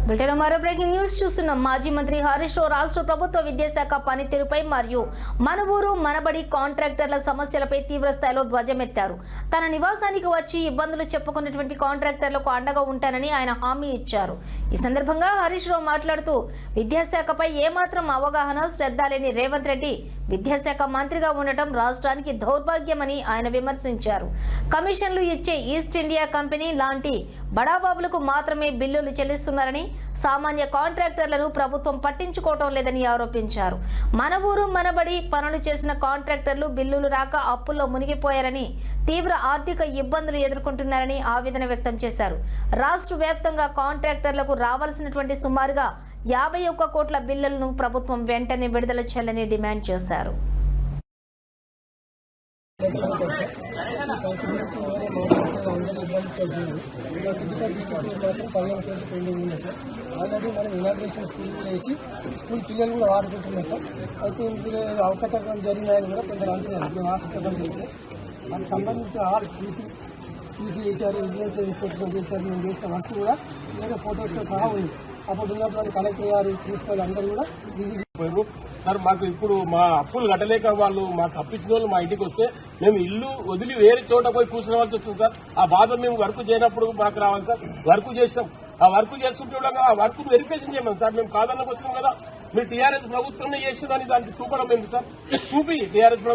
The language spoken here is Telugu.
బ్రిటన్ మరో బ్రేకింగ్ న్యూస్ చూస్తున్నాం. మాజీ మంత్రి హరీష్ రావు రాష్ట్ర ప్రభుత్వ విద్యాశాఖ పనితీరుపై మరియు మన ఊరు మనబడి కాంట్రాక్టర్ల సమస్యలపై తీవ్ర స్థాయిలో ధ్వజమెత్తారు. తన నివాసానికి వచ్చి ఇబ్బందులు చెప్పుకున్నటువంటి కాంట్రాక్టర్లకు అండగా ఉంటానని ఆయన హామీ ఇచ్చారు. ఈ సందర్భంగా హరీష్ రావు మాట్లాడుతూ విద్యాశాఖపై ఏమాత్రం అవగాహన శ్రద్ధ లేని రేవంత్ రెడ్డి విద్యాశాఖ మంత్రిగా ఉండటం రాష్ట్రానికి దౌర్భాగ్యమని ఆయన విమర్శించారు. కమిషన్లు ఇచ్చే ఈస్ట్ ఇండియా కంపెనీ లాంటి బడాబాబులకు మాత్రమే బిల్లులు చెల్లిస్తున్నారని, సామాన్య కాంట్రాక్టర్లను ప్రభుత్వం పట్టించుకోవటం లేదని ఆరోపించారు. మన ఊరు మనబడి పనులు చేసిన కాంట్రాక్టర్లు బిల్లులు రాక అప్పుల్లో మునిగిపోయారని, తీవ్ర ఆర్థిక ఇబ్బందులు ఎదుర్కొంటున్నారని ఆవేదన వ్యక్తం చేశారు. రాష్ట్ర వ్యాప్తంగా కాంట్రాక్టర్లకు రావాల్సినటువంటి సుమారుగా 51 కోట్ల బిల్లులను ప్రభుత్వం వెంటనే విడుదల చేయాలని డిమాండ్ చేశారు. ఆల్రెడీ మనం ఇనాగ్రేషన్ స్కూల్ వేసి స్కూల్ పిల్లలు కూడా వాడుకుంటున్నాం సార్. అయితే ఇందులో అవకతవకలు జరిగినాయని కూడా కొందరు అంటున్నారు. మేము ఆశిస్తాం చేస్తే దానికి సంబంధించిన ఆల్ తీసి చేశారు, విజిలెన్స్ రిపోర్ట్ చేశారు. మేము చేసిన వర్క్ కూడా వేరే ఫోటోస్తో సహా ఉంది. అప్పుడు ఉన్నప్పుడు కలెక్టర్ గారు ప్రిన్సిపల్ అందరూ కూడా విజిట్ సార్. మాకు ఇప్పుడు మా అప్పులు కట్టలేక వాళ్ళు మాకు అప్పించిన వాళ్ళు మా ఇంటికి వస్తే మేము ఇల్లు వదిలి వేరే చోట పోయి కూర్చునేవాల్సి వచ్చింది సార్. ఆ బాధ మేము వర్క్ చేయనప్పుడు మాకు రావాలి సార్. వర్క్ చేస్తాం, ఆ వర్క్ చేస్తుంటే ఆ వర్క్ వెరిఫికేషన్ చేయమని సార్. మేము కాదన్నకు వచ్చినాం కదా, మీరు టీఆర్ఎస్ ప్రభుత్వం చేసిందని దానికి చూపడం ఏంటి సార్? చూపి టీఆర్ఎస్